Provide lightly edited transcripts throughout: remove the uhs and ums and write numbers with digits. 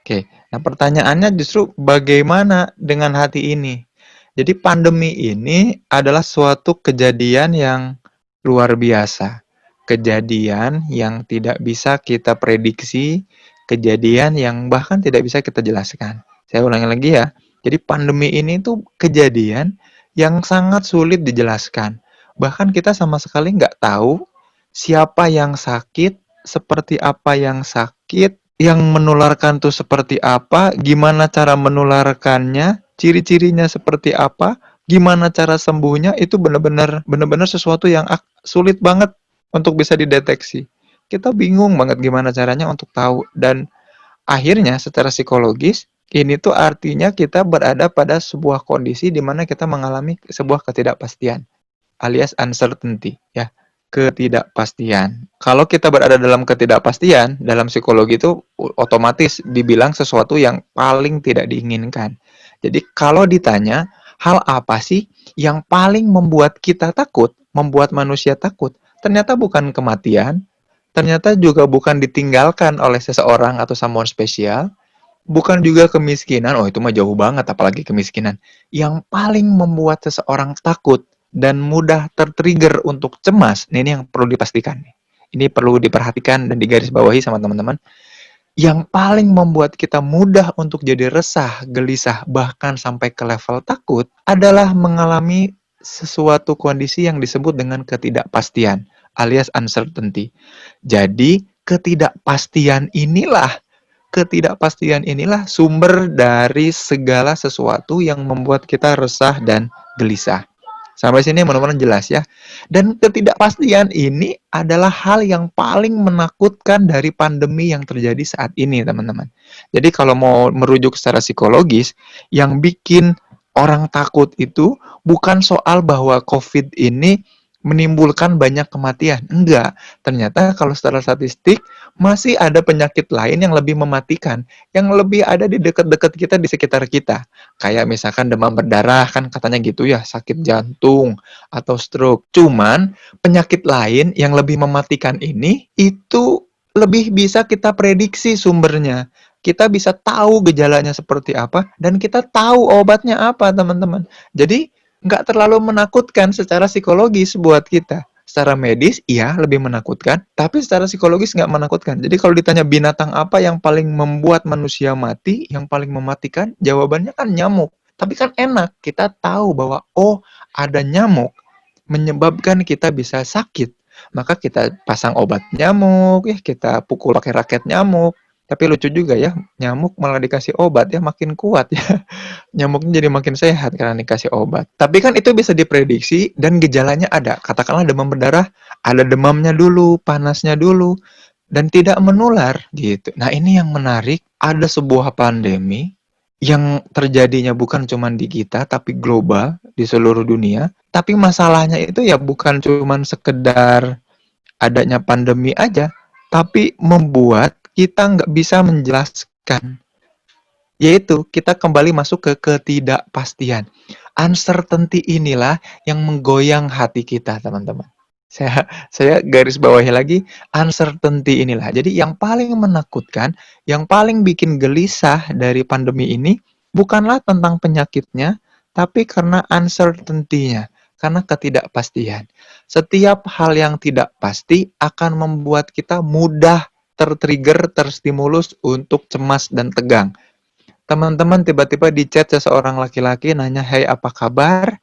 Oke, nah pertanyaannya justru bagaimana dengan hati ini? Jadi pandemi ini adalah suatu kejadian yang luar biasa. Kejadian yang tidak bisa kita prediksi, kejadian yang bahkan tidak bisa kita jelaskan. Saya ulangi lagi ya. Jadi pandemi ini tuh kejadian yang sangat sulit dijelaskan. Bahkan kita sama sekali nggak tahu siapa yang sakit, seperti apa yang sakit, yang menularkan tuh seperti apa, gimana cara menularkannya, ciri-cirinya seperti apa, gimana cara sembuhnya, itu benar-benar sesuatu yang sulit banget untuk bisa dideteksi. Kita bingung banget gimana caranya untuk tahu, dan akhirnya secara psikologis ini tuh artinya kita berada pada sebuah kondisi di mana kita mengalami sebuah ketidakpastian alias uncertainty ya, ketidakpastian. Kalau kita berada dalam ketidakpastian, dalam psikologi itu otomatis dibilang sesuatu yang paling tidak diinginkan. Jadi kalau ditanya, hal apa sih yang paling membuat kita takut, membuat manusia takut? Ternyata bukan kematian, ternyata juga bukan ditinggalkan oleh seseorang atau someone spesial, bukan juga kemiskinan, oh itu mah jauh banget, apalagi kemiskinan. Yang paling membuat seseorang takut dan mudah tertrigger untuk cemas, nah ini yang perlu dipastikan. Ini perlu diperhatikan dan digarisbawahi sama teman-teman. Yang paling membuat kita mudah untuk jadi resah, gelisah, bahkan sampai ke level takut adalah mengalami sesuatu kondisi yang disebut dengan ketidakpastian alias uncertainty. Jadi, ketidakpastian inilah sumber dari segala sesuatu yang membuat kita resah dan gelisah. Sampai sini mudah-mudahan jelas ya. Dan ketidakpastian ini adalah hal yang paling menakutkan dari pandemi yang terjadi saat ini, teman-teman. Jadi kalau mau merujuk secara psikologis, yang bikin orang takut itu bukan soal bahwa COVID ini menimbulkan banyak kematian. Enggak. Ternyata kalau secara statistik, masih ada penyakit lain yang lebih mematikan, yang lebih ada di dekat-dekat kita, di sekitar kita. Kayak misalkan demam berdarah, kan katanya gitu ya, sakit jantung, atau stroke. Cuman, penyakit lain yang lebih mematikan ini, itu lebih bisa kita prediksi sumbernya. Kita bisa tahu gejalanya seperti apa, dan kita tahu obatnya apa, teman-teman. Jadi, nggak terlalu menakutkan secara psikologis buat kita. Secara medis, iya lebih menakutkan, tapi secara psikologis nggak menakutkan. Jadi kalau ditanya binatang apa yang paling membuat manusia mati, yang paling mematikan, jawabannya kan nyamuk. Tapi kan enak, kita tahu bahwa, oh ada nyamuk, menyebabkan kita bisa sakit. Maka kita pasang obat nyamuk, ya kita pukul pakai raket nyamuk. Tapi lucu juga ya, nyamuk malah dikasih obat ya, makin kuat ya. Nyamuknya jadi makin sehat karena dikasih obat. Tapi kan itu bisa diprediksi dan gejalanya ada. Katakanlah demam berdarah, ada demamnya dulu, panasnya dulu, dan tidak menular gitu. Nah ini yang menarik, ada sebuah pandemi yang terjadinya bukan cuma di kita, tapi global, di seluruh dunia. Tapi masalahnya itu ya bukan cuma sekedar adanya pandemi aja, tapi membuat kita nggak bisa menjelaskan, yaitu kita kembali masuk ke ketidakpastian. Uncertainty inilah yang menggoyang hati kita, teman-teman. Saya garis bawahi lagi, uncertainty inilah. Jadi yang paling menakutkan, yang paling bikin gelisah dari pandemi ini, bukanlah tentang penyakitnya, tapi karena uncertainty-nya, karena ketidakpastian. Setiap hal yang tidak pasti akan membuat kita mudah tertrigger, terstimulus untuk cemas dan tegang. Teman-teman tiba-tiba di chat seseorang laki-laki nanya, "Hai, apa kabar?"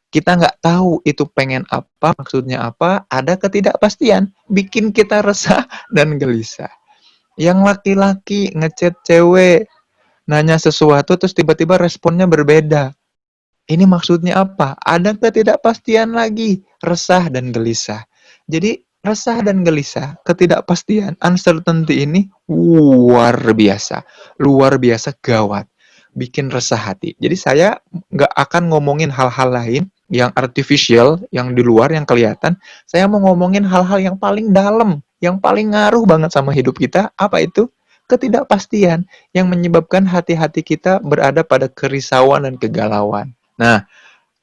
Kita nggak tahu itu pengen apa, maksudnya apa, ada ketidakpastian, bikin kita resah dan gelisah. Yang laki-laki ngechat cewek, nanya sesuatu terus tiba-tiba responnya berbeda. Ini maksudnya apa? Ada ketidakpastian lagi, resah dan gelisah. Jadi resah dan gelisah, ketidakpastian, uncertainty ini luar biasa gawat, bikin resah hati. Jadi saya nggak akan ngomongin hal-hal lain yang artificial, yang di luar, yang kelihatan. Saya mau ngomongin hal-hal yang paling dalam, yang paling ngaruh banget sama hidup kita. Apa itu? Ketidakpastian yang menyebabkan hati-hati kita berada pada kerisauan dan kegalauan. Nah,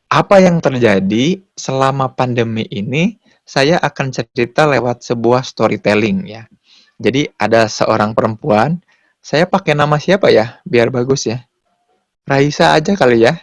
apa yang terjadi selama pandemi ini, saya akan cerita lewat sebuah storytelling ya. Jadi ada seorang perempuan, Saya pakai nama siapa ya? Biar bagus ya. Raisa aja kali ya.